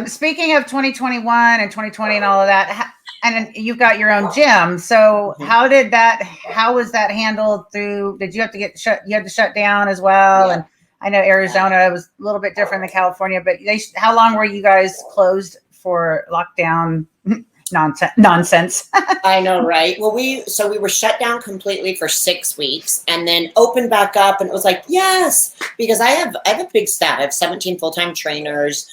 Speaking of 2021 and 2020 and all of that, and you've got your own gym. So how was that handled through, did you have to you had to shut down as well? Yeah. And I know Arizona was a little bit different than California, but how long were you guys closed for lockdown nonsense? I know, right? Well, we were shut down completely for 6 weeks and then opened back up, and it was like, yes, because I have a big staff. I have 17 full-time trainers.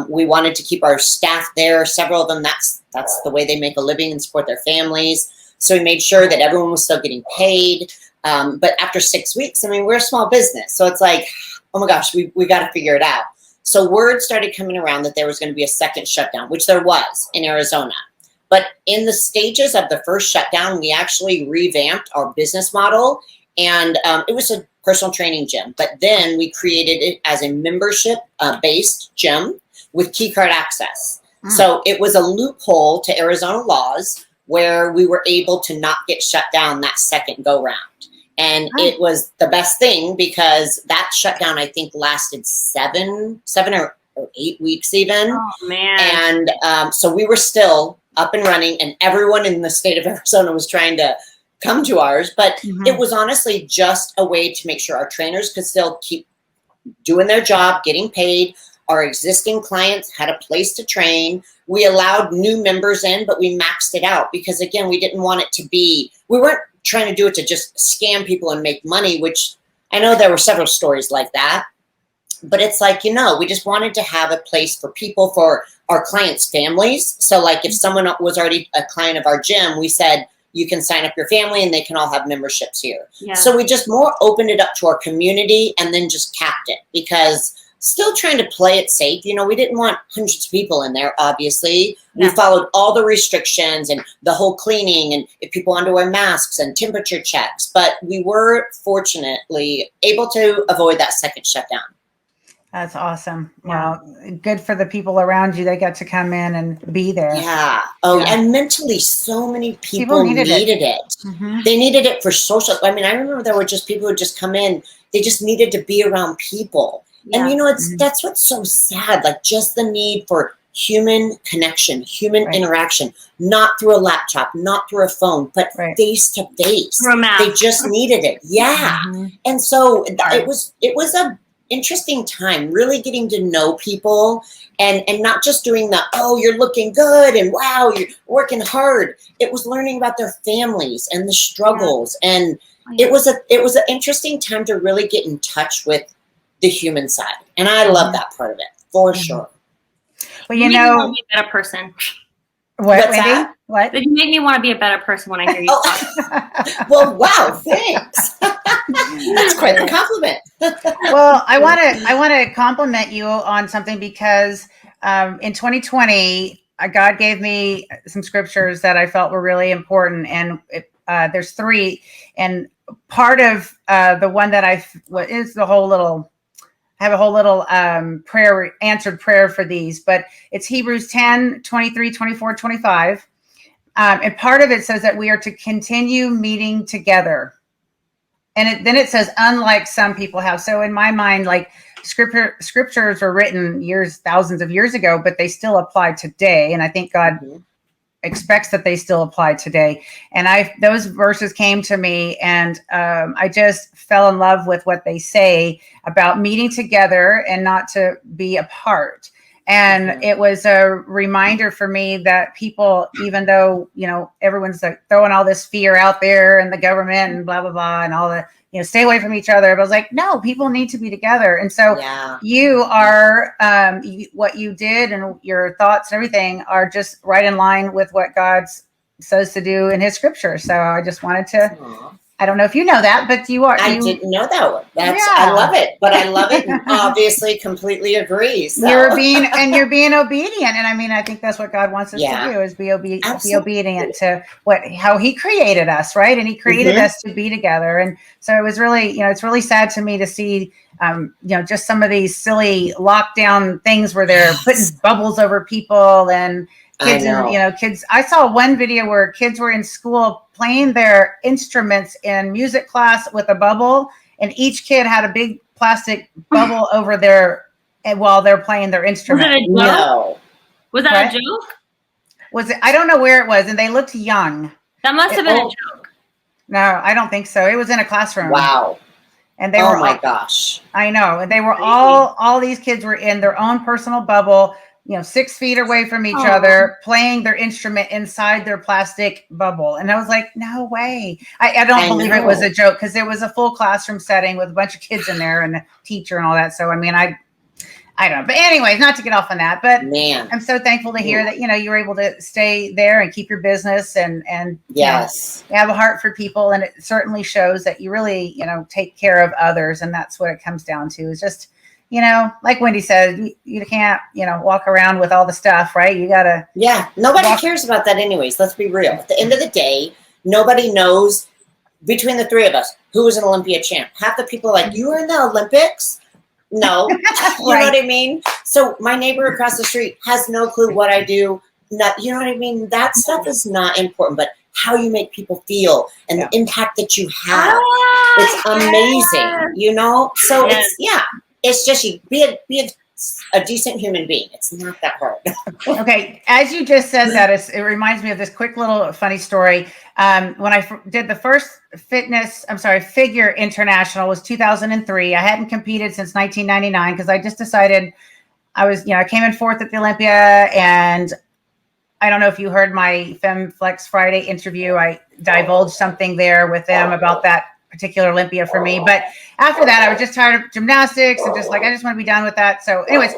We wanted to keep our staff there. Several of them, that's the way they make a living and support their families. So we made sure that everyone was still getting paid. But after 6 weeks, I mean, we're a small business. So it's like, oh my gosh, we got to figure it out. So word started coming around that there was going to be a second shutdown, which there was in Arizona. But in the stages of the first shutdown, we actually revamped our business model. And it was a personal training gym. But then we created it as a membership-based gym with key card access. So it was a loophole to Arizona laws where we were able to not get shut down that second go-round. And it was the best thing because that shutdown, I think, lasted seven or 8 weeks even. Oh, man. And so we were still up and running, and everyone in the state of Arizona was trying to come to ours. But it was honestly just a way to make sure our trainers could still keep doing their job, getting paid. Our existing clients had a place to train. We allowed new members in, but we maxed it out because, again, we didn't want it to be, we weren't trying to do it to just scam people and make money, which I know there were several stories like that. But it's like, we just wanted to have a place for people, for our clients' families. So like if someone was already a client of our gym, we said, you can sign up your family and they can all have memberships here. Yeah. So we just more opened it up to our community and then just capped it because still trying to play it safe. We didn't want hundreds of people in there, obviously. Yeah. We followed all the restrictions and the whole cleaning and if people wanted to wear masks and temperature checks. But we were fortunately able to avoid that second shutdown. That's awesome. Well, good for the people around you. They got to come in and be there. Yeah. Oh, yeah. And mentally, so many people needed it. They needed it for social. I mean, I remember there were just people who just come in. They just needed to be around people. Yeah. And, that's what's so sad. Like just the need for human connection, human interaction, not through a laptop, not through a phone, but face to face. They just needed it. Yeah. And so it was a interesting time, really getting to know people and not just doing the, oh, you're looking good and wow, you're working hard. It was learning about their families and the struggles. And it was an interesting time to really get in touch with the human side. And I love that part of it for sure. Well, you want to be a better person. What's that? What? You make me want to be a better person when I hear you talk. Well, wow, thanks. That's quite the compliment. Well, I want to compliment you on something because in 2020, God gave me some scriptures that I felt were really important, and there's 3. And part of the one that I have a whole little answered prayer for these, but it's Hebrews 10, 23, 24, 25. And part of it says that we are to continue meeting together. And then it says, unlike some people have. So in my mind, like scriptures were written thousands of years ago, but they still apply today. And I think God expects that they still apply today. And those verses came to me and I just fell in love with what they say about meeting together and not to be apart. And it was a reminder for me that people, even though, everyone's like throwing all this fear out there and the government and blah, blah, blah, and all the, stay away from each other. But I was like, no, people need to be together. And so you are, what you did and your thoughts and everything are just right in line with what God says to do in his scripture. So I just wanted to, I don't know if you know that, but you are. I didn't know that one. I love it, but I love it and obviously completely agree. So. You're being obedient. And I mean, I think that's what God wants us to do is be obedient to how he created us. Right. And he created us to be together. And so it was really, it's really sad to me to see, just some of these silly lockdown things where they're putting bubbles over people and kids and, kids. I saw one video where kids were in school playing their instruments in music class with a bubble, and each kid had a big plastic bubble over while they're playing their instrument. No. Was that a joke? Was it? I don't know where it was, and they looked young. That must have been a joke. No, I don't think so. It was in a classroom. Wow. And they oh were my gosh. I know. And they were all these kids were in their own personal bubble, 6 feet away from each other, playing their instrument inside their plastic bubble. And I was like, no way. I don't believe it was a joke, because it was a full classroom setting with a bunch of kids in there and a teacher and all that. So, I mean, I don't know. But anyways, not to get off on that, but Man. I'm so thankful to hear that, you were able to stay there and keep your business and yes, you have a heart for people. And it certainly shows that you really, take care of others. And that's what it comes down to, is just, like Wendy said, you can't, walk around with all the stuff, right? You gotta. Yeah. Nobody cares about that anyways. Let's be real. At the end of the day, nobody knows between the three of us who was an Olympia champ. Half the people are like, you were in the Olympics? No, you know what I mean? So my neighbor across the street has no clue what I do. Not, you know what I mean? That stuff is not important, but how you make people feel and the impact that you have. It's amazing, So it's just you be a decent human being. It's not that hard. Okay. As you just said that, it reminds me of this quick little funny story. When I did the first figure international was 2003. I hadn't competed since 1999 because I just decided I came in fourth at the Olympia, and I don't know if you heard my FemFlex Friday interview. I divulged something there with them about that particular Olympia for me. But after that, I was just tired of gymnastics and I just want to be done with that. So anyways,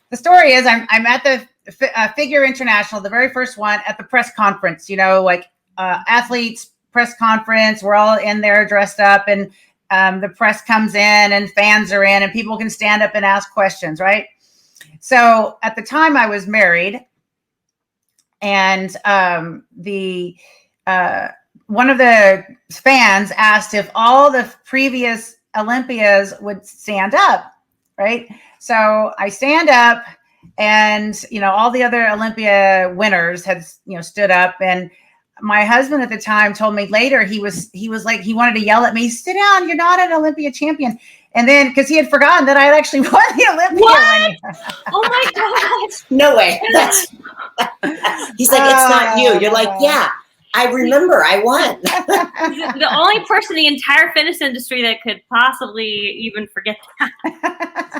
the story is I'm at the Figure International, the very first one, at the press conference, athletes press conference. We're all in there dressed up, and the press comes in and fans are in and people can stand up and ask questions, right? So at the time I was married, and one of the fans asked if all the previous Olympias would stand up, right? So I stand up, and, all the other Olympia winners had, stood up, and my husband at the time told me later, he was like, he wanted to yell at me, sit down, you're not an Olympia champion. And then, because he had forgotten that I had actually won the Olympia. What? Oh my gosh. No way. He's like, it's not you. You're like, yeah, I remember I won. The only person in the entire fitness industry that could possibly even forget that.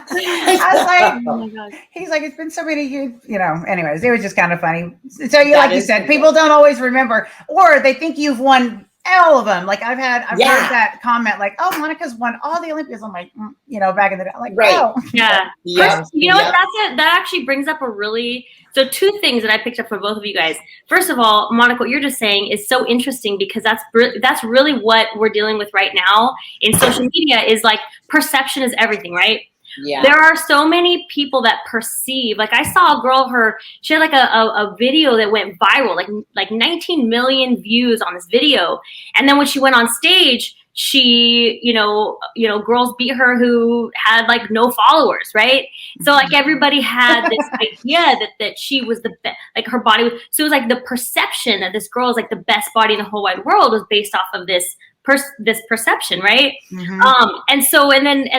I was like, oh my God. He's like, it's been so many years, anyways, it was just kind of funny. So like you said, people don't always remember, or they think you've won all of them. Like I've heard that comment, like, oh, Monica's won all the Olympias. I'm like, back in the day, like, oh. Yeah. What? That actually brings up so two things that I picked up from both of you guys. First of all, Monica, what you're just saying is so interesting, because that's really what we're dealing with right now in social media, is like perception is everything, right? Yeah. There are so many people that perceive, like I saw a girl, she had like a video that went viral, like 19 million views on this video. And then when she went on stage, she, girls beat her who had like no followers, right? So like everybody had this idea that she was the best, like her body was, so it was like the perception that this girl is like the best body in the whole wide world was based off of this perception, right? Mm-hmm. And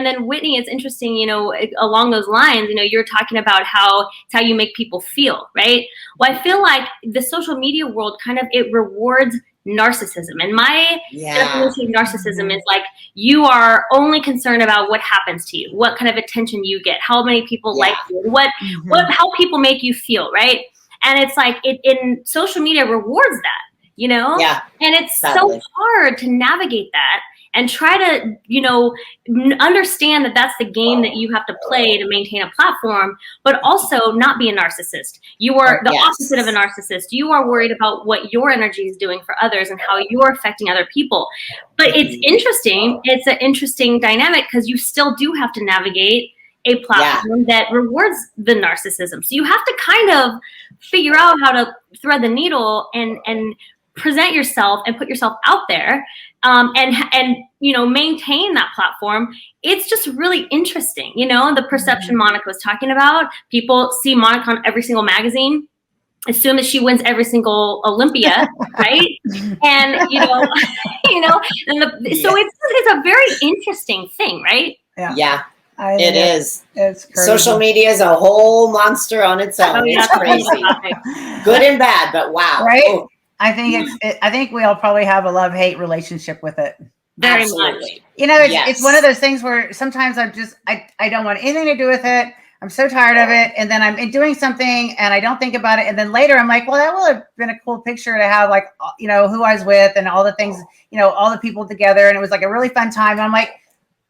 then Whitney, it's interesting, along those lines, you're talking about how you make people feel, right? Well, I feel like the social media world it rewards narcissism. And my definition of narcissism is like, you are only concerned about what happens to you, what kind of attention you get, how many people like you, how people make you feel, right? And it's like in social media rewards that. And it's so hard to navigate that and try to, understand that that's the game that you have to play to maintain a platform, but also not be a narcissist. You are the opposite of a narcissist. You are worried about what your energy is doing for others and how you're affecting other people. But it's interesting. It's an interesting dynamic, because you still do have to navigate a platform that rewards the narcissism. So you have to kind of figure out how to thread the needle and present yourself and put yourself out there, and maintain that platform. It's just really interesting, the perception Monica was talking about. People see Monica on every single magazine, assume that she wins every single Olympia, right? And so it's a very interesting thing, right? Yeah. It is. It's crazy. Social media is a whole monster on its own. Oh, yeah. It's crazy. Good and bad, but wow. Right? Oh, I think I think we all probably have a love-hate relationship with it. Very absolutely. much. You know, Yes. it's one of those things where sometimes I don't want anything to do with it. I'm so tired of it. And then I'm doing something and I don't think about it. And then later I'm like, well, that would have been a cool picture to have, like, you know, who I was with and all the things, you know, all the people together. And it was like a really fun time. And I'm like,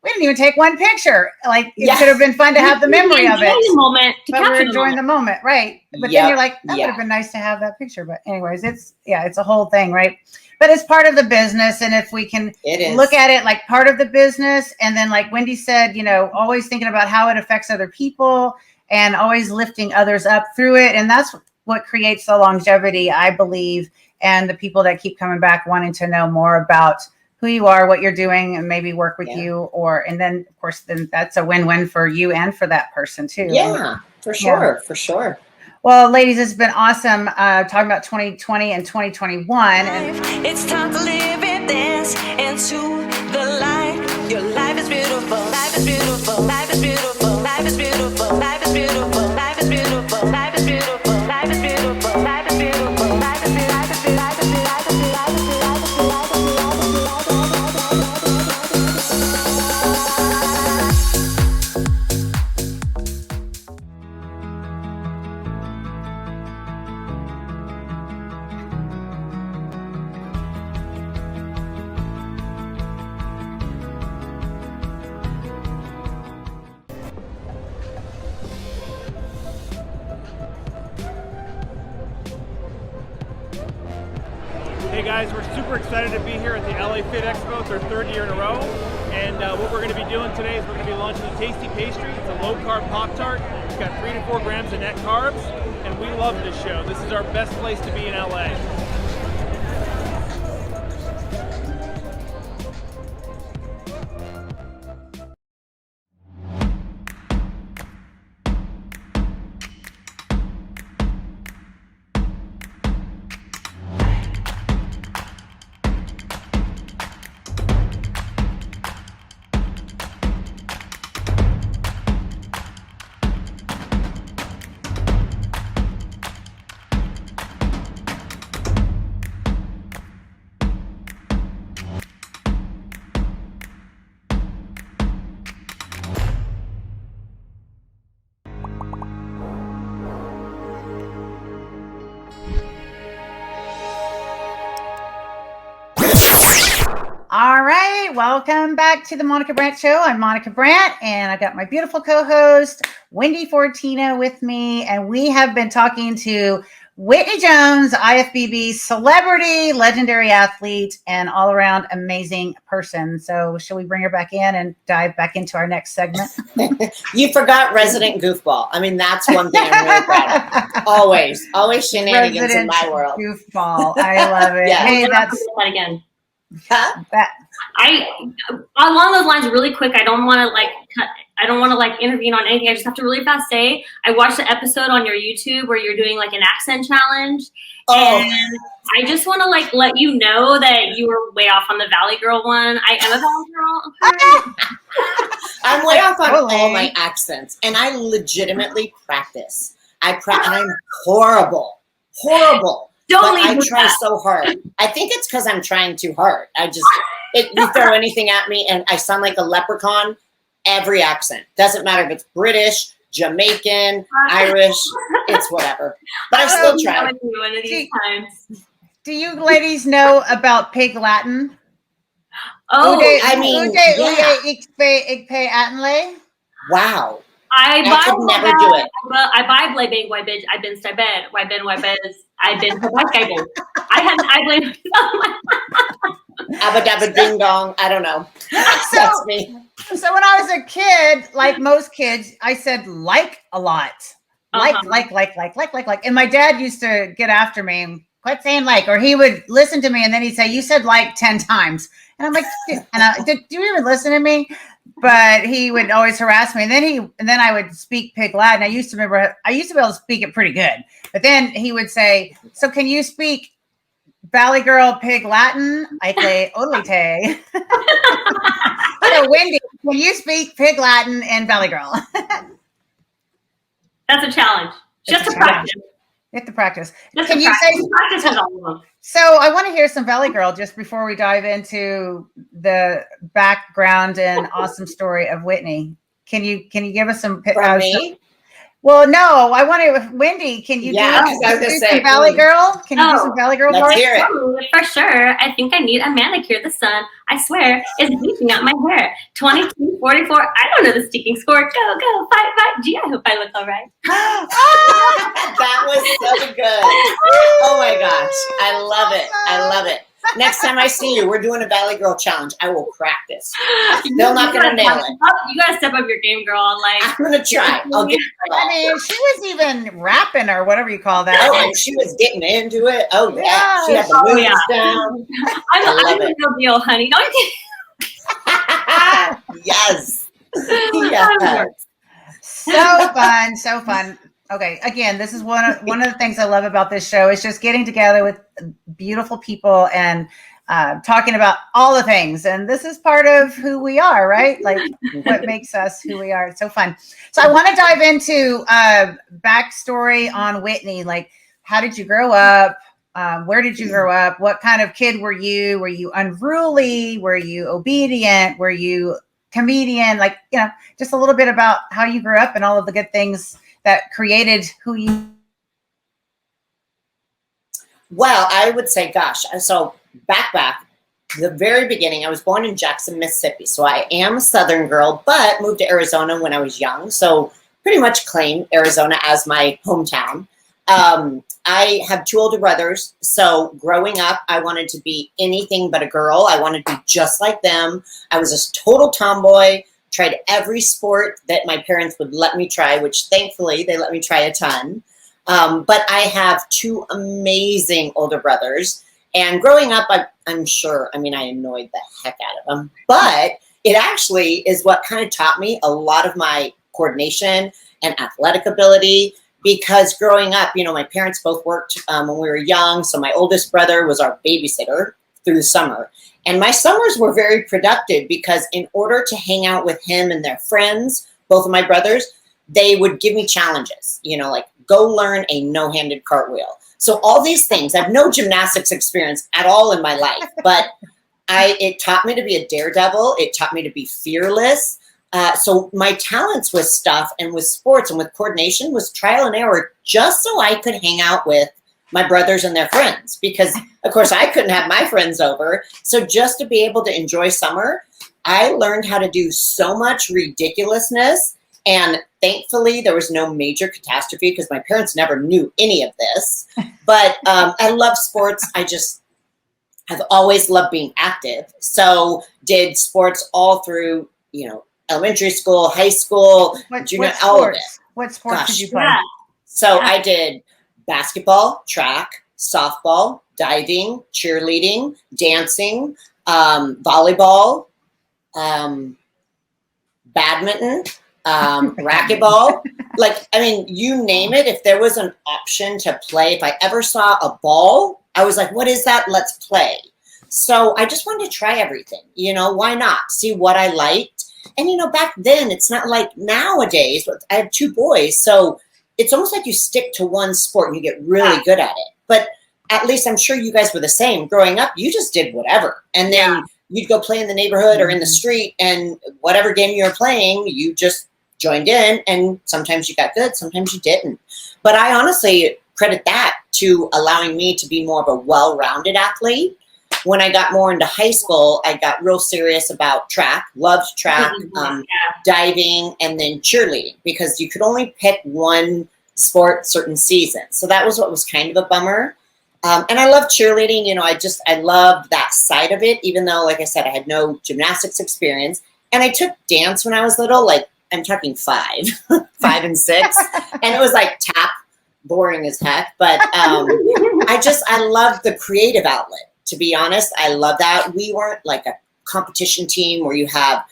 we didn't even take one picture. Like, it could have been fun to have the memory of it. The moment to But we're capture enjoying the moment, right? But Yep. then you're like, that would have been nice to have that picture. But anyways, it's a whole thing, right? But it's part of the business. And if we can look at it like part of the business, and then like Wendy said, you know, always thinking about how it affects other people and always lifting others up through it. And that's what creates the longevity, I believe, and the people that keep coming back wanting to know more about who you are, what you're doing, and maybe work with you. And then of course, then that's a win-win for you and for that person too. Yeah, for sure. Yeah. For sure. Well, ladies, it's been awesome talking about 2020 and 2021. And it's time to live and dance into the light. Your life is beautiful. Life is beautiful. Life is beautiful. Life is beautiful. Life is beautiful. Life is beautiful. Life is beautiful. Life is beautiful. Life is beautiful. Life is beautiful. Life is beautiful. Life is beautiful. Life is beautiful. Life is beautiful. Hey guys, we're super excited to be here at the LA Fit Expo. It's our third year in a row. And what we're going to be doing today is we're going to be launching the Tasty Pastry. It's a low-carb Pop-Tart. It's got 3 to 4 grams of net carbs. And we love this show. This is our best place to be in LA. all right, welcome back to the Monica Brant Show. I'm Monica Brant, and I got my beautiful co-host Wendy Fortino with me, and we have been talking to Whitney Jones, IFBB celebrity, legendary athlete, and all-around amazing person. So shall we bring her back in and dive back into our next segment? You forgot resident goofball. I mean, that's one thing I'm really proud of. Always shenanigans Resident in my world. Goofball. I love it. Yeah. Hey, that again. Along those lines, really quick. I don't want to intervene on anything. I just have to really fast say I watched the episode on your YouTube where you're doing like an accent challenge, and I just want to let you know that you were way off on the Valley Girl one. I am a Valley Girl. Okay. I'm way off on all my accents, and I legitimately practice. I'm horrible. I try so hard. I think it's because I'm trying too hard. You throw anything at me and I sound like a leprechaun. Every accent. Doesn't matter if it's British, Jamaican, Irish, it's whatever. But I still try. One of these times. Do you ladies know about Pig Latin? Oh, ik pay Attenley. Wow. I could never do it. I buy blaming why bitch. I've been stabed. Why biz. I've been I blame. Abba dabba ding dong. I don't know. That's me. So when I was a kid, like most kids, I said like a lot. Like. And my dad used to get after me and quit saying like, or he would listen to me and then he'd say, you said like 10 times. And I'm like, do you even listen to me? But he would always harass me. And then I would speak Pig Latin. I used to be able to speak it pretty good. But then he would say, so can you speak Valley Girl Pig Latin, Ike Olite. So Wendy, can you speak Pig Latin and Valley Girl? That's a challenge. Just It's to a challenge. practice. You have to practice. Just Can to you practice. say Practice with all of them. so? I want to hear some Valley Girl just before we dive into the background and awesome story of Whitney. Can you give us some? From me? Well, no, I want to. Wendy, can you Yeah, do, 'cause I was gonna do say, some Valley Girl? Can you do some Valley Girl? let's for us? hear it. Oh, for sure. I think I need a manicure. The sun, I swear, is bleaching out my hair. 22, 44. I don't know the sticking score. Go. 5. Gee, I hope I look all right. That was so good. Oh my gosh. I love it. I love it. Next time I see you, we're doing a Valley Girl challenge. I will practice. Still not going to nail it. You gotta step up your game, girl. Like, I'm going to try. I'll give it a I try. mean, she was even rapping or whatever you call that. Oh, and she was getting into it. Oh, yeah. She had the Oh, moves yeah. down. I'm love the it. real deal, honey. Don't you? Yes. Yes. So fun. Okay, again, this is one of the things I love about this show is just getting together with beautiful people and talking about all the things. And this is part of who we are, right? Like what makes us who we are. It's so fun. So I want to dive into backstory on Whitney. Like, how did you grow up? Where did you grow up? What kind of kid were you? Were you unruly? Were you obedient? Were you comedian? Like, just a little bit about how you grew up and all of the good things that created who you. Well, I would say, gosh, so back, the very beginning, I was born in Jackson, Mississippi. So I am a Southern girl, but moved to Arizona when I was young. So pretty much claim Arizona as my hometown. I have 2 older brothers. So growing up, I wanted to be anything but a girl. I wanted to be just like them. I was a total tomboy, tried every sport that my parents would let me try, which thankfully they let me try a ton. But I have 2 amazing older brothers. And growing up, I'm sure, I annoyed the heck out of them. But it actually is what kind of taught me a lot of my coordination and athletic ability. Because growing up, my parents both worked when we were young. So my oldest brother was our babysitter through the summer. And my summers were very productive because in order to hang out with him and their friends, both of my brothers, they would give me challenges, like go learn a no-handed cartwheel. So all these things, I have no gymnastics experience at all in my life, but it taught me to be a daredevil. It taught me to be fearless. So my talents with stuff and with sports and with coordination was trial and error just so I could hang out with my brothers and their friends because, of course, I couldn't have my friends over. So just to be able to enjoy summer, I learned how to do so much ridiculousness. And thankfully, there was no major catastrophe because my parents never knew any of this. But I love sports. I've always loved being active. So did sports all through, elementary school, high school, junior, all of it. What sports did you play? Yeah. So I did basketball, track, softball, diving, cheerleading, dancing, volleyball, badminton, racquetball. You name it. If there was an option to play, if I ever saw a ball, I was like, what is that? Let's play. So I just wanted to try everything. Why not? See what I liked. And, back then, it's not like nowadays. I have 2 boys, so it's almost like you stick to one sport and you get really good at it. But at least I'm sure you guys were the same. Growing up, you just did whatever. And then you'd go play in the neighborhood or in the street, and whatever game you were playing, you just joined in. And sometimes you got good, sometimes you didn't. But I honestly credit that to allowing me to be more of a well-rounded athlete. When I got more into high school, I got real serious about track, loved track, diving, and then cheerleading because you could only pick one sport certain seasons. So that was what was kind of a bummer. And I love cheerleading. I loved that side of it, even though, like I said, I had no gymnastics experience. And I took dance when I was little, like I'm talking 5 and 6. And it was like tap, boring as heck. But I loved the creative outlet. To be honest, I love that. We weren't like a competition team where you have,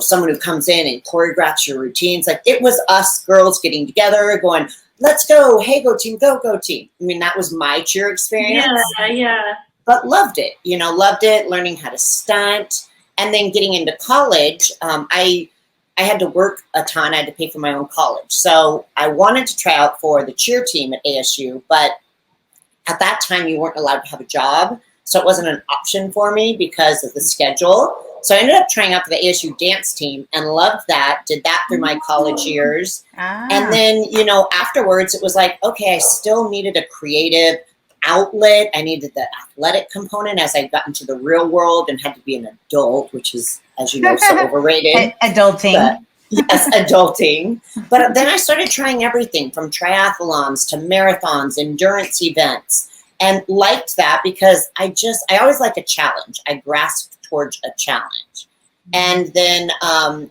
someone who comes in and choreographs your routines. Like it was us girls getting together, going, let's go. Hey, go team, go team. I mean, that was my cheer experience. Yeah. But loved it, loved it, learning how to stunt. And then getting into college, I had to work a ton. I had to pay for my own college. So I wanted to try out for the cheer team at ASU, but at that time you weren't allowed to have a job. So it wasn't an option for me because of the schedule. So I ended up trying out for the ASU dance team and loved that, did that through my college years. And then, afterwards it was like, okay, I still needed a creative outlet. I needed the athletic component as I got into the real world and had to be an adult, which is, as you know, so overrated. Adulting. But, yes, adulting. But then I started trying everything from triathlons to marathons, endurance events, and liked that because I always like a challenge. I grasped towards a challenge. And then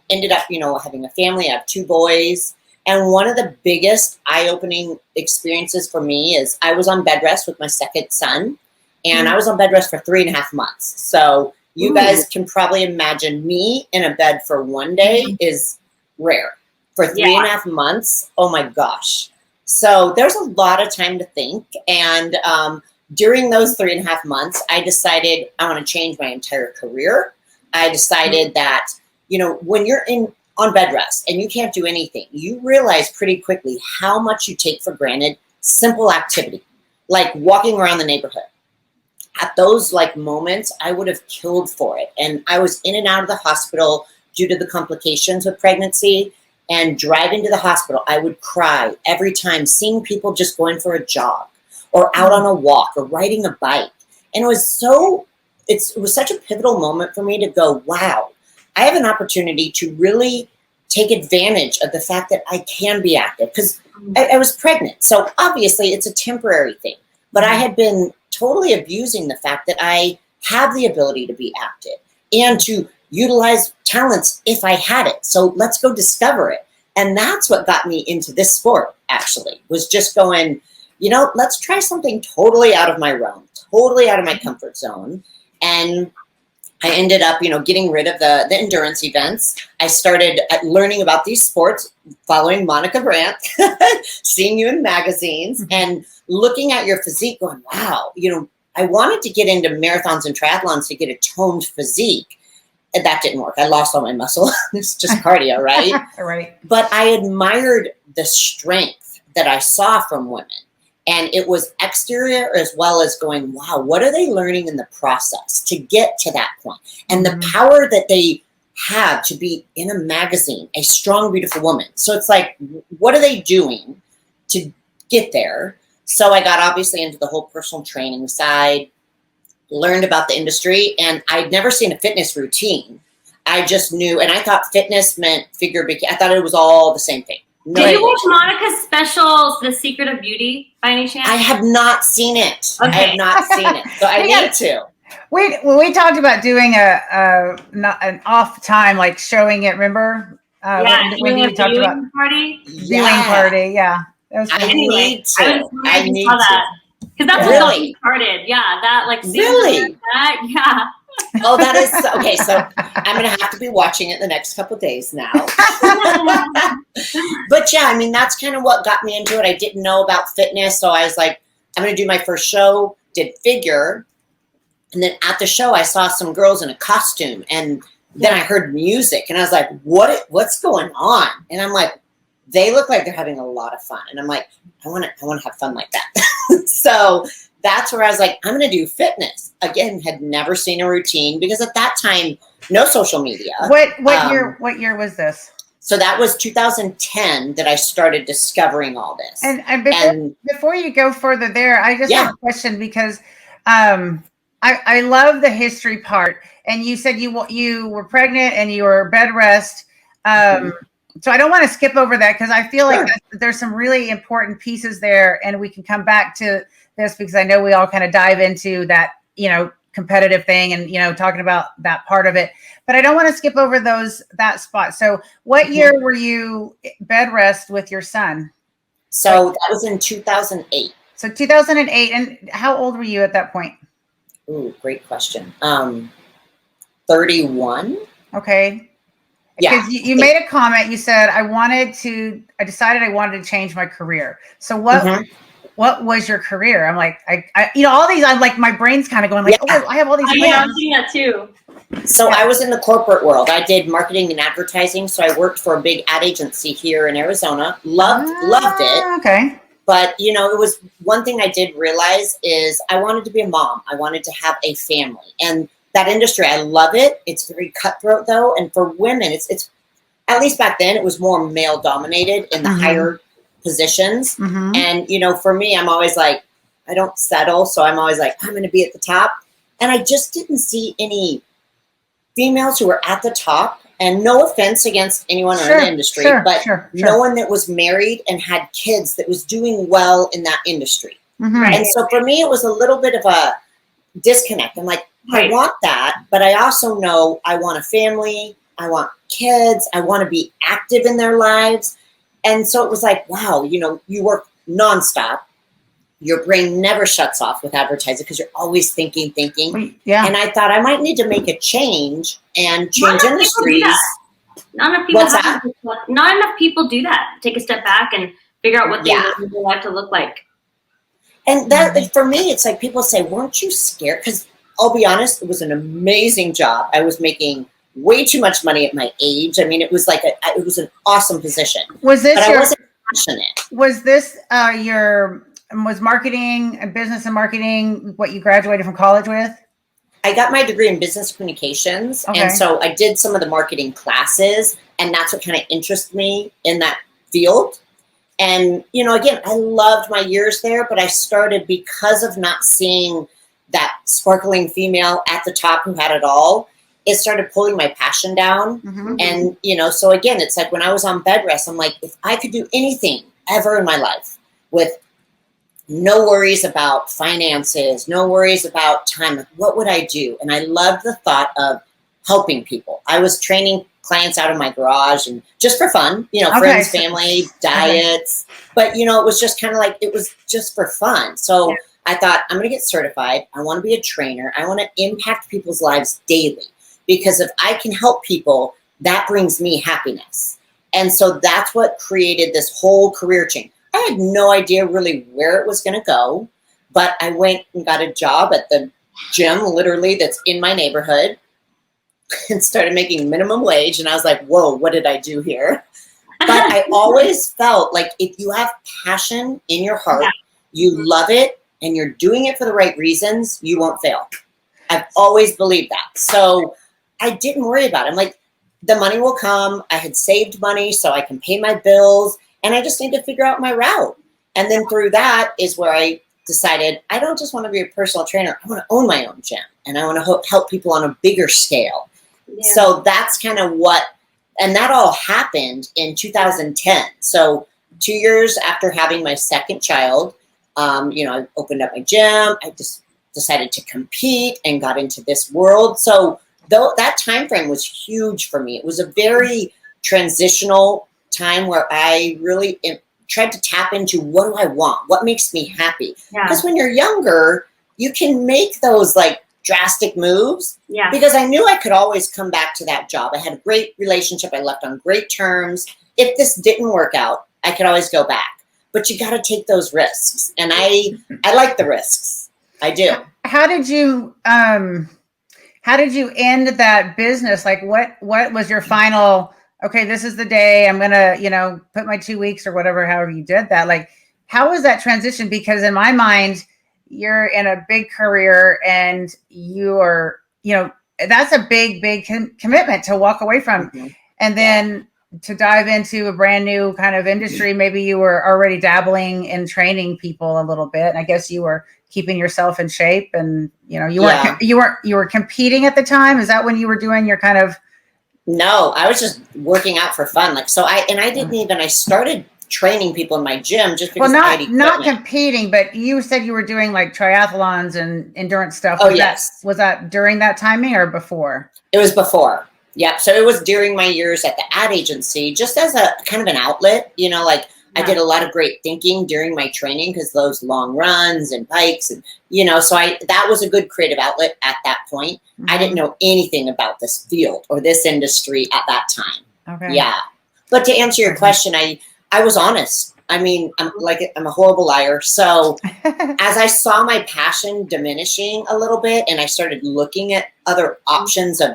ended up, having a family. I have 2 boys. And one of the biggest eye-opening experiences for me is I was on bed rest with my second son, and I was on bed rest for 3.5 months. So you guys can probably imagine me in a bed for 1 day is rare. For 3.5 months, oh my gosh. So there's a lot of time to think. And during those 3.5 months, I decided I want to change my entire career. I decided that, when you're on bed rest and you can't do anything, you realize pretty quickly how much you take for granted simple activity, like walking around the neighborhood. At those moments, I would have killed for it. And I was in and out of the hospital due to the complications with pregnancy, and driving to the hospital, I would cry every time seeing people just going for a jog or out on a walk or riding a bike. And it was such a pivotal moment for me to go, wow, I have an opportunity to really take advantage of the fact that I can be active, because I was pregnant. So obviously it's a temporary thing, but I had been totally abusing the fact that I have the ability to be active and to utilize talents if I had it. So let's go discover it. And that's what got me into this sport, actually, was just going, let's try something totally out of my realm, totally out of my comfort zone. And I ended up, getting rid of the endurance events. I started learning about these sports, following Monica Brant, seeing you in magazines, and looking at your physique going, wow, I wanted to get into marathons and triathlons to get a toned physique. And that didn't work. I lost all my muscle. It's just cardio, right? Right. But I admired the strength that I saw from women. And it was exterior as well as going, wow, what are they learning in the process to get to that point? And the power that they have to be in a magazine, a strong, beautiful woman. So it's like, what are they doing to get there? So I got obviously into the whole personal training side, learned about the industry, and I'd never seen a fitness routine. I just knew, and I thought fitness meant figure bikini. I thought it was all the same thing. No, did you watch Monica's special, The Secret of Beauty, by any chance? I have not seen it. Okay. I have not seen it. So I need to. We talked about doing an off time, like showing it. Remember? When you talked about party. Viewing party. Yeah, that was I need to. I need to. Because that's really? when we started. Yeah, that really? That, yeah. Oh, that is okay. So I'm gonna have to be watching it the next couple of days now. But yeah, I mean, that's kind of what got me into it. I didn't know about fitness, so I was like, I'm gonna do my first show. Did figure, and then at the show, I saw some girls in a costume, and then I heard music, and I was like, what's going on? And I'm like, they look like they're having a lot of fun, and I'm like, I want to have fun like that. So that's where I was like, I'm going to do fitness. Again, had never seen a routine because at that time, no social media. What year was this? So that was 2010 that I started discovering all this. And before you go further there, I just have a question because I love the history part. And you said you were pregnant and you were bed rest. So I don't want to skip over that because I feel like there's some really important pieces there, and we can come back to this because I know we all kind of dive into that, competitive thing and, talking about that part of it, but I don't want to skip over that spot. So what year were you bed rest with your son? So that was in 2008. So 2008. And how old were you at that point? Ooh, great question. 31. Okay. Yeah. Because you made a comment. You said, I decided I wanted to change my career. So what was your career? I'm like, all these, I'm like, my brain's kind of going like, Yeah. oh, I have all these. I know, I'm plans. seeing that too. So I was in the corporate world. I did marketing and advertising. So I worked for a big ad agency here in Arizona. Loved it. Okay. But, it was one thing I did realize is I wanted to be a mom. I wanted to have a family. And that industry, I love it. It's very cutthroat, though. And for women, it's at least back then, it was more male dominated in the higher positions. Mm-hmm. And, for me, I'm always like, I don't settle. So I'm always like, I'm going to be at the top. And I just didn't see any females who were at the top. And no offense against anyone in the industry, but no one that was married and had kids that was doing well in that industry. Mm-hmm. And so for me, it was a little bit of a disconnect. I'm like, I want that, but I also know I want a family. I want kids. I want to be active in their lives. And so it was like, wow, you work nonstop. Your brain never shuts off with advertising because you're always thinking. Yeah. And I thought I might need to make a change and change industries. Not enough people do that. Take a step back and figure out what they want their life to look like. And that, for me, it's like people say, weren't you scared? Because I'll be honest, it was an amazing job. I was making way too much money at my age. I mean, it was like it was an awesome position. Was this I wasn't passionate. Was this was marketing and business and marketing what you graduated from college with? I got my degree in business communications. Okay. And so I did some of the marketing classes, and that's what kind of interested me in that field. And, again, I loved my years there, but I started because of not seeing that sparkling female at the top who had it all. It started pulling my passion down. Mm-hmm. And, so again, it's like when I was on bed rest, I'm like, if I could do anything ever in my life with no worries about finances, no worries about time, what would I do? And I loved the thought of helping people. I was training clients out of my garage and just for fun, friends, family, diets. But, it was just kind of like, it was just for fun. So I thought, I'm going to get certified. I want to be a trainer. I want to impact people's lives daily, because if I can help people, that brings me happiness. And so that's what created this whole career change. I had no idea really where it was going to go, but I went and got a job at the gym, literally, that's in my neighborhood, and started making minimum wage. And I was like, whoa, what did I do here? But I always felt like if you have passion in your heart, you love it, and you're doing it for the right reasons, you won't fail. I've always believed that. So I didn't worry about it. I'm like, the money will come. I had saved money so I can pay my bills. And I just need to figure out my route. And then through that is where I decided I don't just want to be a personal trainer. I want to own my own gym, and I want to help people on a bigger scale. Yeah. So that's kind of and that all happened in 2010. So 2 years after having my second child, I opened up my gym. I just decided to compete and got into this world. So that time frame was huge for me. It was a very transitional time where I really tried to tap into what do I want? What makes me happy? Because when you're younger, you can make those like drastic moves because I knew I could always come back to that job. I had a great relationship. I left on great terms. If this didn't work out, I could always go back. But you got to take those risks. And I like the risks. I do. How did you end that business? Like what was your final, okay, this is the day I'm going to, put my 2 weeks or whatever, however you did that. Like, how was that transition? Because in my mind, you're in a big career and you are, that's a big commitment to walk away from. Mm-hmm. And then to dive into a brand new kind of industry. Maybe you were already dabbling in training people a little bit. And I guess you were keeping yourself in shape, and, you were competing at the time. Is that when you were doing your kind of, No, I was just working out for fun. I started training people in my gym just because I had equipment. Not competing, but you said you were doing like triathlons and endurance stuff. Was that during that timing or before? It was before. Yeah. So it was during my years at the ad agency, just as a kind of an outlet, I did a lot of great thinking during my training because those long runs and bikes and, so that was a good creative outlet at that point. Mm-hmm. I didn't know anything about this field or this industry at that time. Okay. Yeah. But to answer your question, I was honest. I mean, I'm a horrible liar. So as I saw my passion diminishing a little bit and I started looking at other options of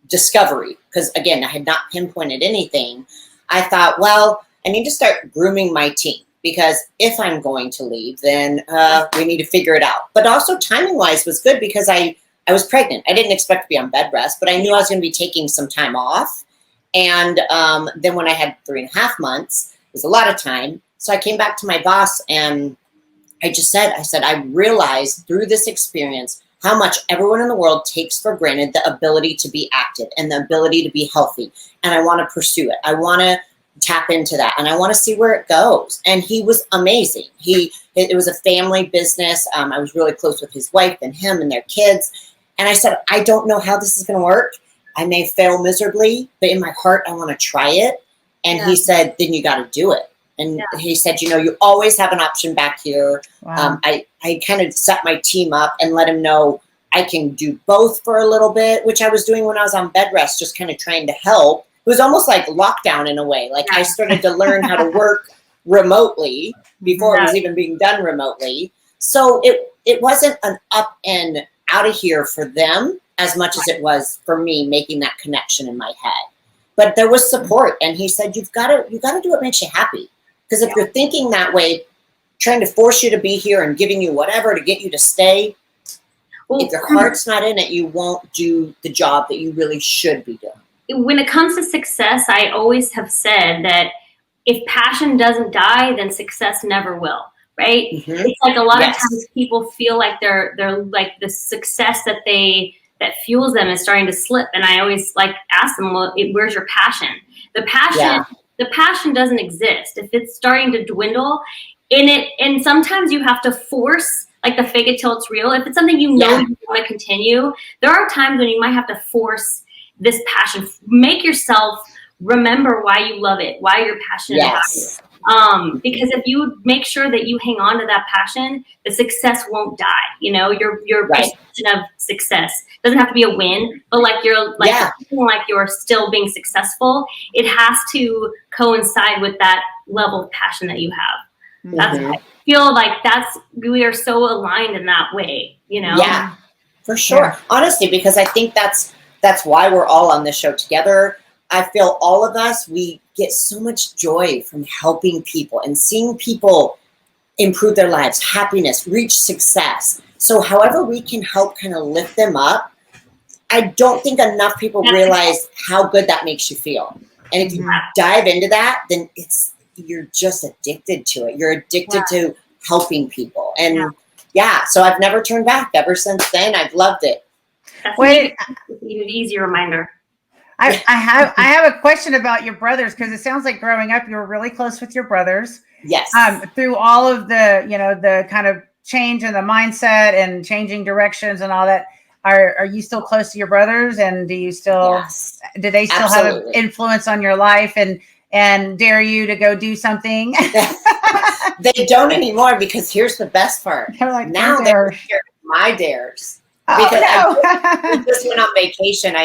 discovery, because again, I had not pinpointed anything, I thought, well, I need to start grooming my team, because if I'm going to leave, then we need to figure it out. But also timing wise was good because I was pregnant. I didn't expect to be on bed rest, but I knew I was going to be taking some time off. And then when I had 3.5 months, it was a lot of time. So I came back to my boss and I said, I realized through this experience how much everyone in the world takes for granted the ability to be active and the ability to be healthy. And I want to pursue it. I want to tap into that and I want to see where it goes. And he was amazing. It was a family business. I was really close with his wife and him and their kids. And I said, I don't know how this is going to work. I may fail miserably, but in my heart, I want to try it. And he said, then you got to do it. And he said, you always have an option back here. Wow. I kind of set my team up and let him know I can do both for a little bit, which I was doing when I was on bed rest, just kind of trying to help. It was almost like lockdown in a way. Like I started to learn how to work remotely before it was even being done remotely. So it wasn't an up and out of here for them as much as it was for me making that connection in my head. But there was support, and he said, you got to do what makes you happy. Because if you're thinking that way, trying to force you to be here and giving you whatever to get you to stay, if your heart's not in it, you won't do the job that you really should be doing. When it comes to success, I always have said that if passion doesn't die, then success never will. Right? Mm-hmm. It's like a lot of times people feel like they're like the success that fuels them is starting to slip. And I always like ask them, well, where's your passion? The passion doesn't exist. If it's starting to dwindle and sometimes you have to force, like the fake it till it's real. If it's something you want to continue, there are times when you might have to force this passion. Make yourself remember why you love it, why you're passionate about it. Because if you make sure that you hang on to that passion, the success won't die. Your perception of success doesn't have to be a win, but like you're feeling like you're still being successful. It has to coincide with that level of passion that you have. That's I feel like we are so aligned in that way. Yeah, for sure. Yeah. Honestly, because I think that's why we're all on this show together. I feel all of us, we get so much joy from helping people and seeing people improve their lives, happiness, reach success. So however we can help kind of lift them up, I don't think enough people realize how good that makes you feel. And if you dive into that, then you're just addicted to it. You're addicted to helping people. And so I've never turned back ever since then. I've loved it. That's an easy reminder. I have a question about your brothers, because it sounds like growing up you were really close with your brothers. Yes. Through all of the the kind of change in the mindset and changing directions and all that, are you still close to your brothers? And do you still do they still have an influence on your life and dare you to go do something? They don't anymore, because here's the best part. They're like, now they're my dares. Because I just went on vacation.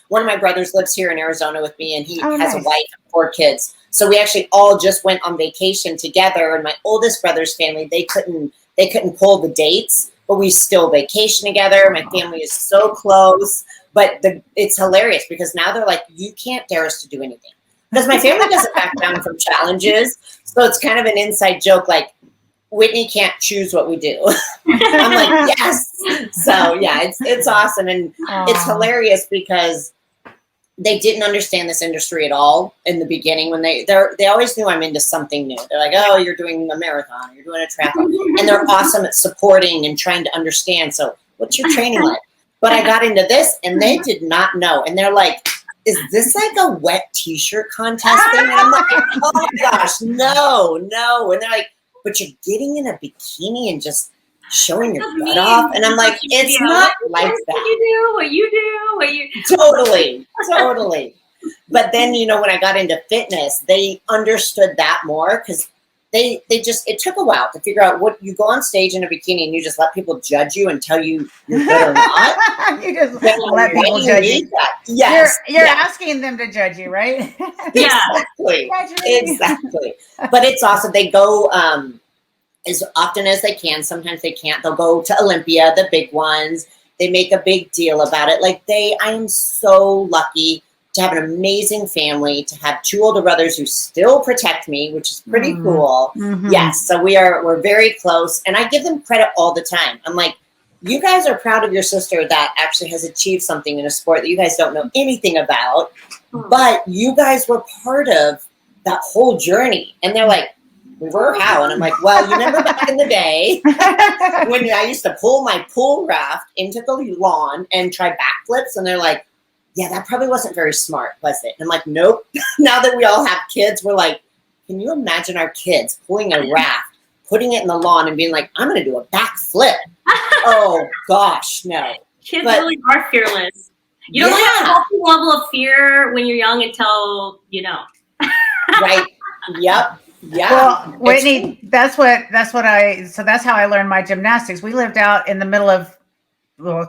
One of my brothers lives here in Arizona with me, and he has a wife and 4 kids. So we actually all just went on vacation together. And my oldest brother's family, they couldn't pull the dates, but we still vacation together. My family is so close, but it's hilarious because now they're like, you can't dare us to do anything, because my family doesn't back down from challenges. So it's kind of an inside joke, like, Whitney can't choose what we do. I'm like, yes. So yeah, it's awesome. And it's hilarious because they didn't understand this industry at all in the beginning. When they always knew I'm into something new. They're like, oh, you're doing a marathon, you're doing a triathlon. And they're awesome at supporting and trying to understand. So what's your training like? But I got into this and they did not know. And they're like, is this like a wet t-shirt contest thing? And I'm like, oh my gosh, no. And they're like, but you're getting in a bikini and just showing your butt off. And I'm like, it's not like that. What you do. Totally. But then, when I got into fitness, they understood that more, because it took a while to figure out what you go on stage in a bikini and you just let people judge you and tell you you're good or not. You just let people judge you. Yes. You're yeah. asking them to judge you, right? Yeah. Exactly. Congratulations. Exactly. But it's awesome. They go as often as they can. Sometimes they can't. They'll go to Olympia, the big ones. They make a big deal about it. Like I am so lucky to have an amazing family, to have 2 older brothers who still protect me, which is pretty cool. Mm-hmm. Yes. So we're very close, and I give them credit all the time. I'm like, you guys are proud of your sister that actually has achieved something in a sport that you guys don't know anything about, but you guys were part of that whole journey. And they're like, we were how? And I'm like, well, you remember back in the day when I used to pull my pool raft into the lawn and try backflips? And they're like, yeah, that probably wasn't very smart, was it? And I'm like, nope. Now that we all have kids, we're like, can you imagine our kids pulling a raft, putting it in the lawn and being like, I'm going to do a backflip? Oh, gosh, no. Kids really are fearless. You don't really have a healthy level of fear when you're young until you know. Right. Yep. Yeah. Well, Whitney, that's how I learned my gymnastics. We lived out in the middle of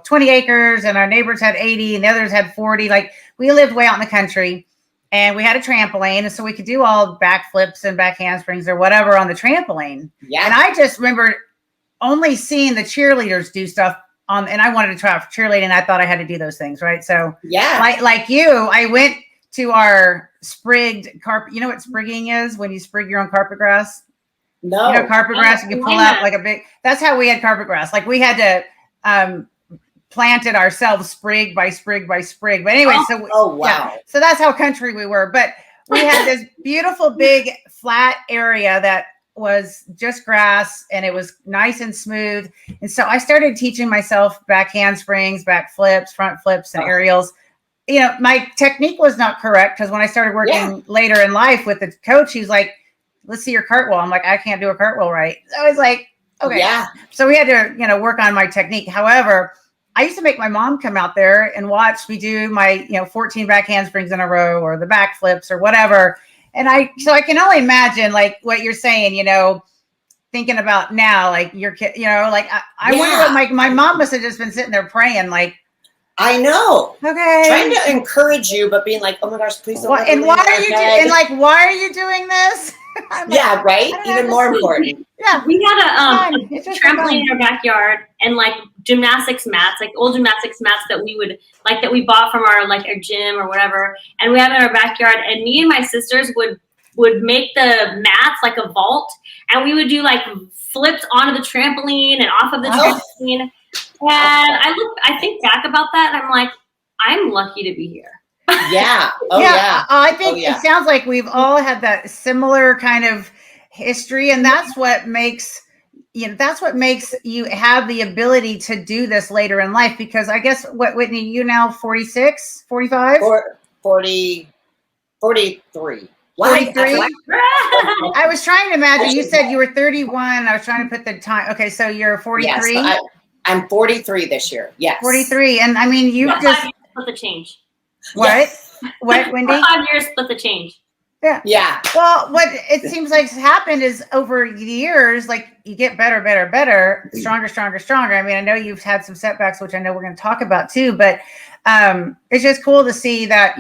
20 acres, and our neighbors had 80 and the others had 40. Like, we lived way out in the country, and we had a trampoline, and so we could do all backflips and back handsprings or whatever on the trampoline. Yeah. And I just remember only seeing the cheerleaders do stuff and I wanted to try out for cheerleading. I thought I had to do those things, right? So yeah, like you, I went to our sprigged carpet. You know what sprigging is? When you sprig your own carpet grass? No. You know, carpet grass, you can pull out like a big, that's how we had carpet grass. Like, we had to plant it ourselves, sprig by sprig by sprig. But anyway, oh wow. Yeah, so that's how country we were. But we had this beautiful big flat area that was just grass, and it was nice and smooth. And so I started teaching myself back handsprings, back flips, front flips, and aerials. You know, my technique was not correct, because when I started working later in life with the coach, he's like, let's see your cartwheel. I'm like, I can't do a cartwheel right. So I was like, okay. Yeah. So we had to, work on my technique. However, I used to make my mom come out there and watch me do my, 14 back handsprings in a row, or the back flips or whatever. And so I can only imagine, like, what you're saying, thinking about now, like your kid, like I wonder what my mom must have just been sitting there praying, like, I know. Okay. Trying to encourage you, but being like, oh my gosh, please don't. And why are you why are you doing this? Yeah, right. Even more important. Yeah, we had a trampoline in our backyard, and like gymnastics mats, like old gymnastics mats that we bought from our gym or whatever, and we have it in our backyard. And me and my sisters would make the mats like a vault, and we would do like flips onto the trampoline and off of the trampoline. And I think back about that, and I'm like, I'm lucky to be here. Yeah. Oh yeah. I think it sounds like we've all had that similar kind of history, and that's what makes you have the ability to do this later in life. Because I guess Whitney, you now 46, 45? 43. 43. I was trying to imagine. You said you were 31. I was trying to put the time. Okay, so you're 43. Yes, I'm 43 this year. Yes. 43, and I mean, you just split the change. What? What, Wendy? 5 years, split the change. Yeah. Yeah. Well, what it seems like has happened is over the years, like, you get better, stronger. I mean, I know you've had some setbacks, which I know we're going to talk about too, but it's just cool to see that,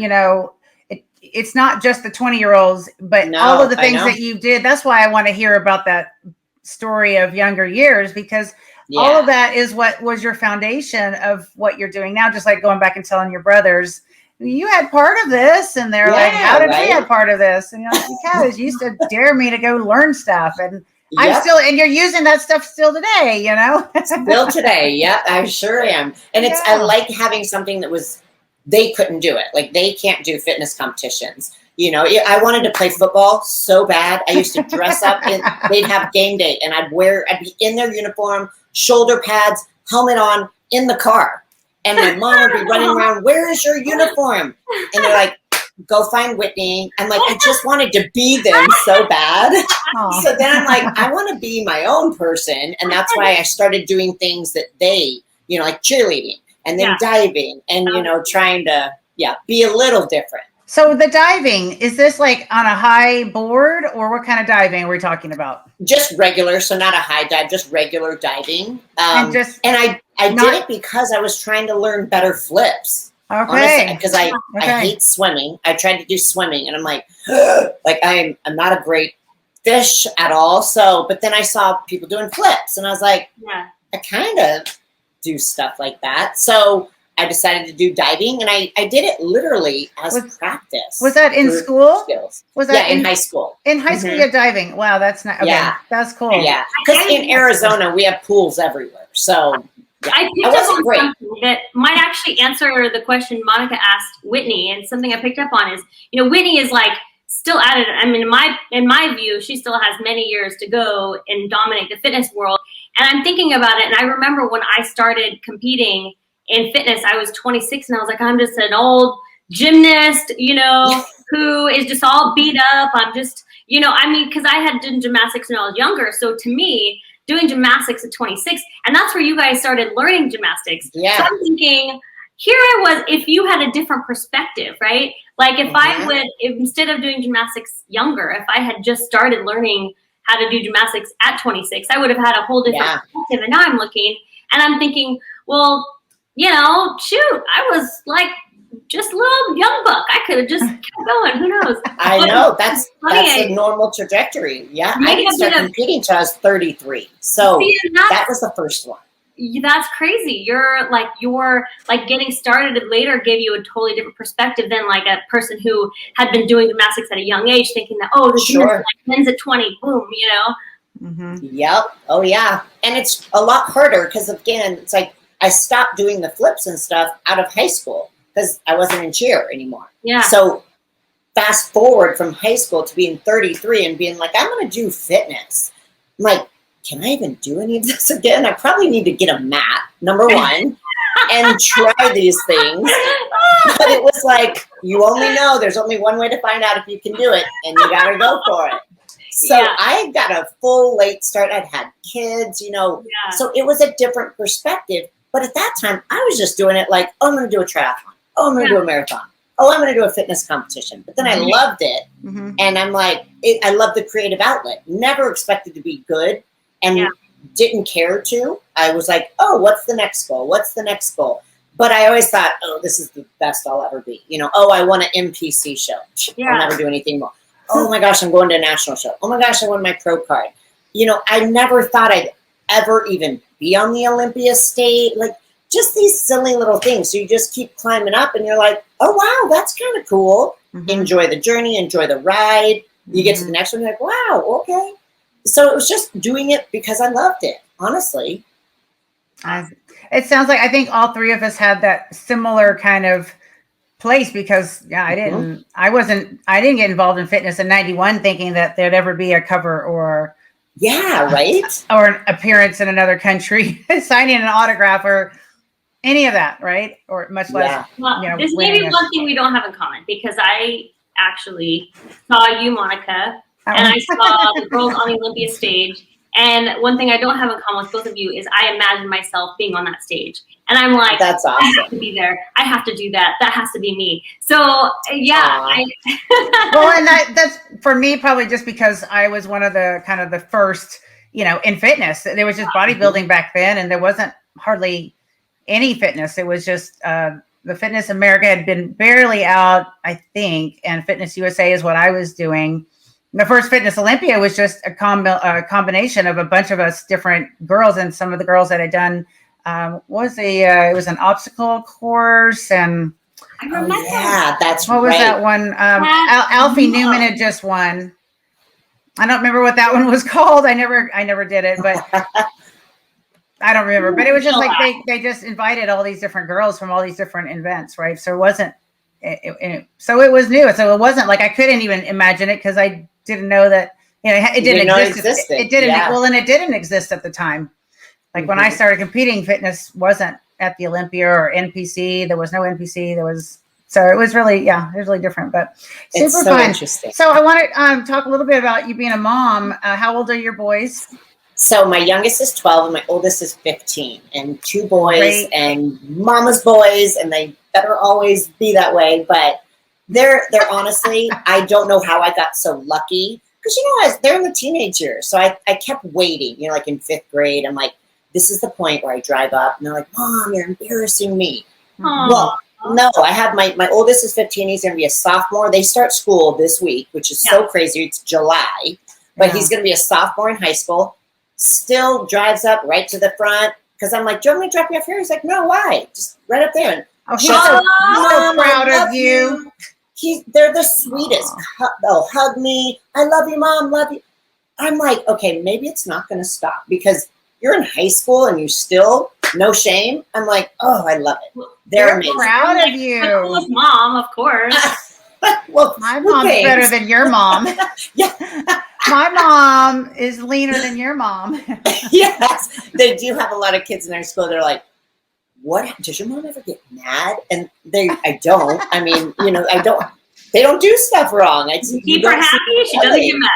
it's not just the 20-year-olds, but all of the things that you did. That's why I want to hear about that story of younger years, because all of that is what was your foundation of what you're doing now. Just like going back and telling your brothers, you had part of this, and they're like, how did we have part of this? And you're like, because you used to dare me to go learn stuff, and I'm still, and you're using that stuff still today, Still today. Yep, I sure am. And I like having something that they couldn't do it. Like, they can't do fitness competitions. I wanted to play football so bad. I used to dress up, and they'd have game day, and I'd be in their uniform, shoulder pads, helmet on, in the car. And my mom would be running around, where is your uniform? And they're like, go find Whitney. I'm like, I just wanted to be them so bad. So then I'm like, I want to be my own person. And that's why I started doing things that they, like cheerleading, and then diving, and, trying to, be a little different. So the diving, is this like on a high board, or what kind of diving are we talking about? Just regular, so not a high dive, just regular diving. And I did it because I was trying to learn better flips. Okay. because I Okay. hate swimming. I tried to do swimming, and I'm like I'm not a great fish at all. So, but then I saw people doing flips, and I was like, Yeah. I kind of do stuff like that. So I decided to do diving, and I did it literally as practice. Was that in for school? Skills. Was that in high school? In high school, Mhm. you had diving. Wow, that's not okay. Yeah. That's cool. Yeah, because in Arizona we have pools everywhere. So yeah, I picked I up wasn't on great. something that might actually answer the question Monica asked Whitney, and something I picked up on is, Whitney is like still at it. I mean, in my view, she still has many years to go and dominate the fitness world. And I'm thinking about it, and I remember when I started competing in fitness, I was 26, and I was like, I'm just an old gymnast, who is just all beat up. I'm just, because I had done gymnastics when I was younger. So to me, doing gymnastics at 26, and that's where you guys started learning gymnastics. Yeah. So I'm thinking, here I was, if you had a different perspective, right? Like if I would, instead of doing gymnastics younger, if I had just started learning how to do gymnastics at 26, I would have had a whole different perspective. And now I'm looking and I'm thinking, well, shoot, I was like just a little young buck. I could have just kept going. Who knows? I know that's a normal trajectory. Yeah, I didn't start competing until I was 33. So that was the first one. That's crazy. You're like getting started later gave you a totally different perspective than like a person who had been doing gymnastics at a young age, thinking that the gymnast ends at 20, boom, Mm-hmm. Yep. Oh yeah, and it's a lot harder because again, it's like I stopped doing the flips and stuff out of high school because I wasn't in cheer anymore. Yeah. So fast forward from high school to being 33 and being like, I'm going to do fitness. I'm like, can I even do any of this again? I probably need to get a mat, number one, and try these things. But it was like, you only know there's only one way to find out if you can do it, and you got to go for it. So I got a full late start. I'd had kids, so it was a different perspective. But at that time, I was just doing it like, I'm going to do a triathlon. Oh, I'm going to do a marathon. Oh, I'm going to do a fitness competition. But then I loved it. Mm-hmm. And I'm like, I love the creative outlet. Never expected to be good and didn't care to. I was like, oh, what's the next goal? What's the next goal? But I always thought, oh, this is the best I'll ever be. I want an MPC show. I'll never do anything more. Oh my gosh, I'm going to a national show. Oh my gosh, I won my pro card. I never thought I'd ever even be on the Olympia stage. Like just these silly little things. So you just keep climbing up and you're like, oh wow, that's kind of cool. Mm-hmm. Enjoy the journey, enjoy the ride. You get to the next one, you're like, wow, okay. So it was just doing it because I loved it, honestly. It sounds like I think all three of us had that similar kind of place because I didn't get involved in fitness in 91 thinking that there'd ever be a cover or or an appearance in another country, signing an autograph or any of that, right? Or much less. Well, this may be one thing we don't have in common because I actually saw you, Monica, and I saw the girls on the Olympia stage. And one thing I don't have in common with both of you is I imagine myself being on that stage. And I'm like, that's awesome. I have to be there. I have to do that. That has to be me. So, well, and that's for me probably just because I was one of the kind of the first, in fitness. There was just bodybuilding back then, and there wasn't hardly any fitness. It was just the Fitness America had been barely out, I think, and Fitness USA is what I was doing. The first Fitness Olympia was just a combination of a bunch of us different girls, and some of the girls that had done it was an obstacle course, and I remember. That's what was that one? Alfie Newman had just won. I don't remember what that one was called. I never did it, but I don't remember. But it was just like they just invited all these different girls from all these different events, right? So it wasn't. So it was new. So it wasn't like I couldn't even imagine it because I didn't know that it didn't exist. It didn't. Well, and it didn't exist at the time. Like when I started competing, fitness wasn't at the Olympia or NPC. There was no NPC. So it was really, it was really different, but super it's so fun. Interesting. So I want to talk a little bit about you being a mom. How old are your boys? So my youngest is 12 and my oldest is 15, and 2 boys and mama's boys, and they better always be that way. But they're honestly, I don't know how I got so lucky because they're in the teenage years. So I kept waiting, like in 5th grade, I'm like, this is the point where I drive up and they're like, Mom, you're embarrassing me. Aww. Well, No, I have my oldest is 15. He's going to be a sophomore. They start school this week, which is so crazy. It's July, but he's going to be a sophomore in high school. Still drives up right to the front because I'm like, do you want me to drop you off here? He's like, no, why? Just right up there. And he's so proud of you. They're the sweetest. They'll hug me. I love you, Mom. Love you. I'm like, okay, maybe it's not going to stop because you're in high school and you still no shame. I'm like, oh, I love it. They're amazing. Proud of you. The coolest mom, of course. Well, my mom's better than your mom. Yeah. My mom is leaner than your mom. Yes, they do have a lot of kids in their school. They're like, what? Does your mom ever get mad? And I don't. I mean, I don't. They don't do stuff wrong. Keep her happy. She doesn't get mad.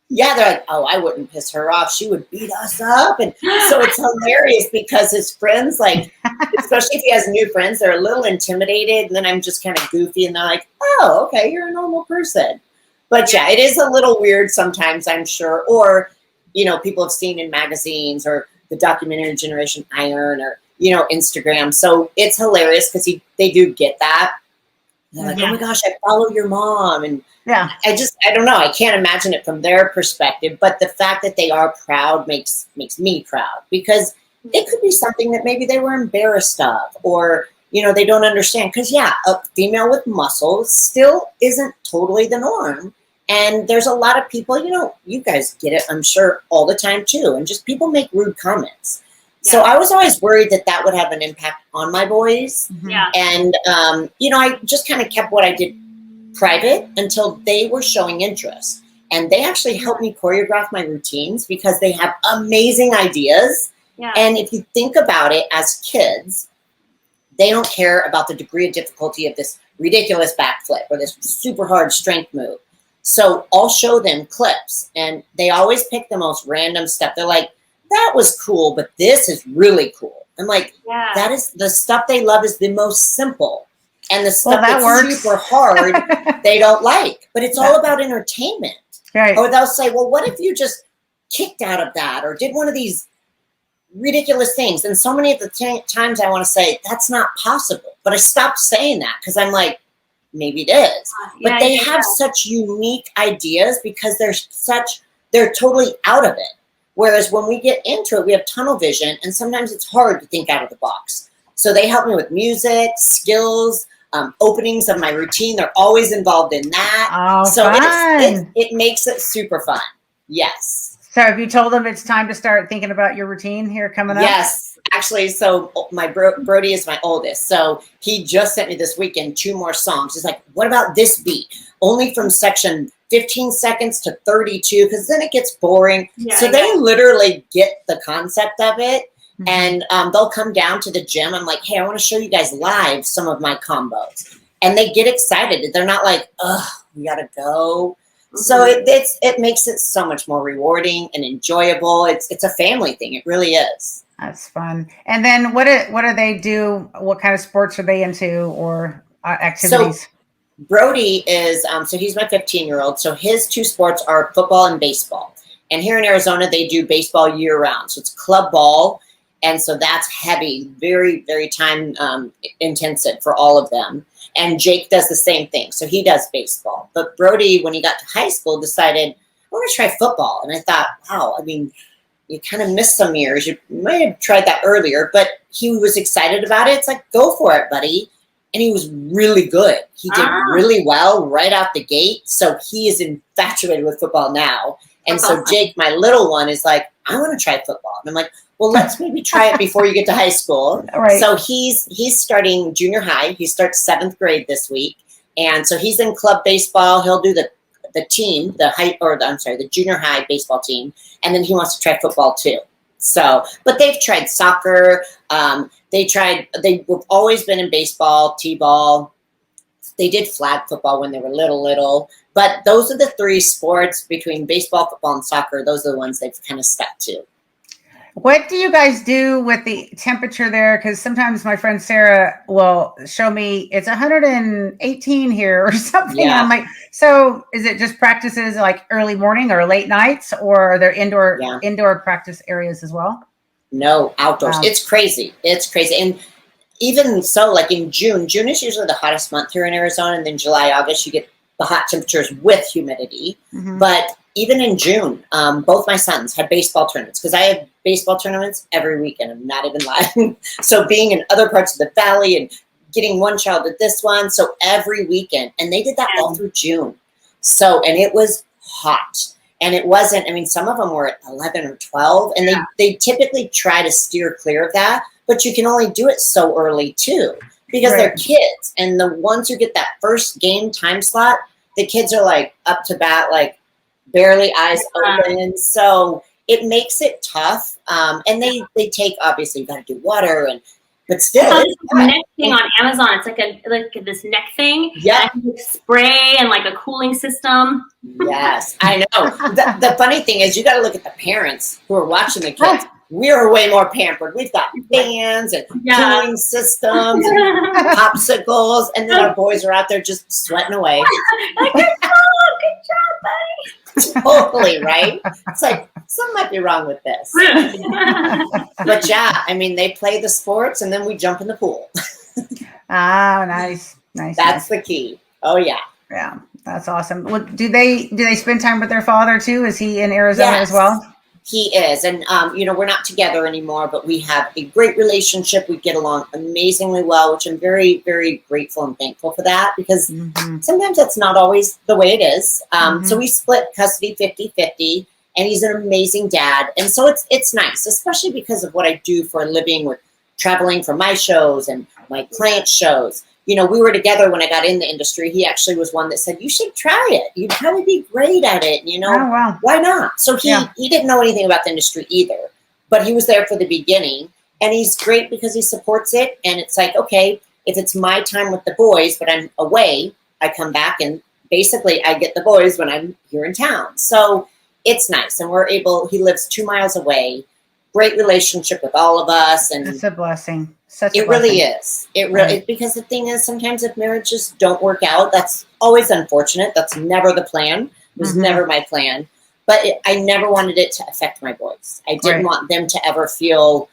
Yeah, they're like, oh, I wouldn't piss her off. She would beat us up. And so it's hilarious because his friends, like, especially if he has new friends, they're a little intimidated. And then I'm just kind of goofy. And they're like, oh, okay, you're a normal person. But yeah, it is a little weird sometimes, I'm sure. Or, people have seen in magazines or the documentary Generation Iron or, Instagram. So it's hilarious because they do get that. And they're like, oh my gosh, I follow your mom. And I don't know. I can't imagine it from their perspective. But the fact that they are proud makes me proud because it could be something that maybe they were embarrassed of or, they don't understand. Because, a female with muscles still isn't totally the norm. And there's a lot of people, you guys get it, I'm sure, all the time, too. And just people make rude comments. So I was always worried that would have an impact on my boys. Yeah. And, I just kind of kept what I did private until they were showing interest. And they actually helped me choreograph my routines because they have amazing ideas. Yeah. And if you think about it as kids, they don't care about the degree of difficulty of this ridiculous backflip or this super hard strength move. So I'll show them clips and they always pick the most random stuff. They're like, that was cool, but this is really cool. I'm like, that is the stuff they love is the most simple. And the stuff that's super hard, they don't like. But it's all about entertainment. Right. Or they'll say, well, what if you just kicked out of that or did one of these ridiculous things? And so many of the times I want to say, that's not possible. But I stopped saying that because I'm like, maybe it is. But they have such unique ideas because they're totally out of it. Whereas when we get into it, we have tunnel vision, and sometimes it's hard to think out of the box. So they help me with music, skills, openings of my routine. They're always involved in that. Oh, so fun. It makes it super fun. Yes. So have you told them it's time to start thinking about your routine here coming up? Yes. Actually, so my Brody is my oldest. So he just sent me this weekend 2 more songs. He's like, what about this beat? Only from section 15 seconds to 32, because then it gets boring. Yeah, so they literally get the concept of it. Mm-hmm. And they'll come down to the gym. I'm like, hey, I want to show you guys live some of my combos. And they get excited. They're not like, ugh, we got to go. Mm-hmm. So it makes it so much more rewarding and enjoyable. It's a family thing. It really is. That's fun. And then what do they do? What kind of sports are they into or activities? So Brody is, so he's my 15-year-old. So his 2 sports are football and baseball. And here in Arizona, they do baseball year round. So it's club ball. And so that's heavy, very, very time intensive for all of them. And Jake does the same thing. So he does baseball. But Brody, when he got to high school, decided, I want to try football. And I thought, wow, I mean, you kind of missed some years. You might have tried that earlier, but he was excited about it. It's like, go for it, buddy. And he was really good. He did really well right out the gate. So he is infatuated with football now. And that's so awesome. Jake, my little one, is like, I want to try football. And I'm like, well, let's maybe try it before you get to high school. Right. So he's starting junior high. He starts 7th grade this week. And so he's in club baseball. He'll do the team, the junior high baseball team. And then he wants to try football too. So, but they've tried soccer. They've always been in baseball, t-ball. They did flag football when they were little. But those are the 3 sports between baseball, football, and soccer. Those are the ones they've kind of stuck to. What do you guys do with the temperature there? Because sometimes my friend Sarah will show me it's 118 here or something. Yeah. I'm like, so is it just practices like early morning or late nights, or are there indoor practice areas as well? No, outdoors. Wow. It's crazy. And even so, like in June is usually the hottest month here in Arizona, and then July, August, you get the hot temperatures with humidity. But even in June, both my sons had baseball tournaments, because I have baseball tournaments every weekend. I'm not even lying. So being in other parts of the valley and getting one child at this one, so every weekend, and they did that all through June. So, and it was hot. And it wasn't, I mean, some of them were at 11 or 12, and they typically try to steer clear of that, but you can only do it so early too, because they're kids. And the ones who get that first game time slot, the kids are like up to bat, like barely eyes open. So it makes it tough. And they take, obviously, you got to do water, but still, it's a neck thing on Amazon. It's like this neck thing. Yeah. Spray and like a cooling system. Yes, I know. The funny thing is, you got to look at the parents who are watching the kids. We're way more pampered. We've got fans and cooling systems and popsicles, and then our boys are out there just sweating away. Like, good job, buddy. Totally, right? It's like, something might be wrong with this. But yeah, I mean, they play the sports, and then we jump in the pool. Nice. That's the key. Oh yeah. Yeah, that's awesome. Well, do they spend time with their father too? Is he in Arizona as well? He is. And, we're not together anymore, but we have a great relationship. We get along amazingly well, which I'm very, very grateful and thankful for that, because sometimes that's not always the way it is. So we split custody 50-50, and he's an amazing dad. And so it's nice, especially because of what I do for a living with traveling for my shows and my client shows. We were together when I got in the industry. He actually was one that said, you should try it. You'd probably be great at it. Oh, wow. Why not? So he didn't know anything about the industry either, but he was there for the beginning, and he's great because he supports it. And it's like, okay, if it's my time with the boys, but I'm away, I come back and basically I get the boys when I'm here in town. So it's nice. And he lives 2 miles away. Great relationship with all of us. And it's a blessing. It really is. It really is, because the thing is, sometimes if marriages don't work out, that's always unfortunate. That's never the plan. It was never my plan. But I never wanted it to affect my boys. I didn't want them to ever feel,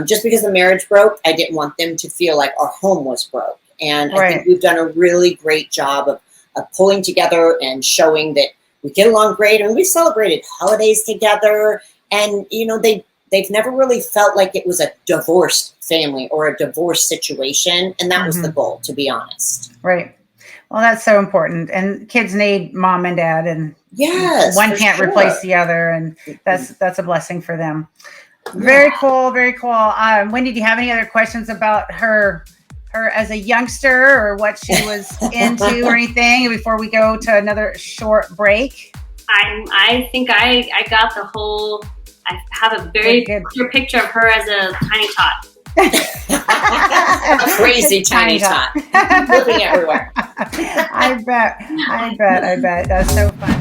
just because the marriage broke, I didn't want them to feel like our home was broke. And I think we've done a really great job of pulling together and showing that we get along great. And we celebrated holidays together. And, they've never really felt like it was a divorced family or a divorce situation. And that was the goal, to be honest. Right. Well, that's so important. And kids need mom and dad, and one can't replace the other. And that's a blessing for them. Yeah. Very cool. Very cool. Wendy, do you have any other questions about her as a youngster, or what she was into or anything before we go to another short break? I think I got the whole. I have a very clear picture of her as a tiny tot. A crazy tiny tot. Living everywhere. I bet. That's so fun.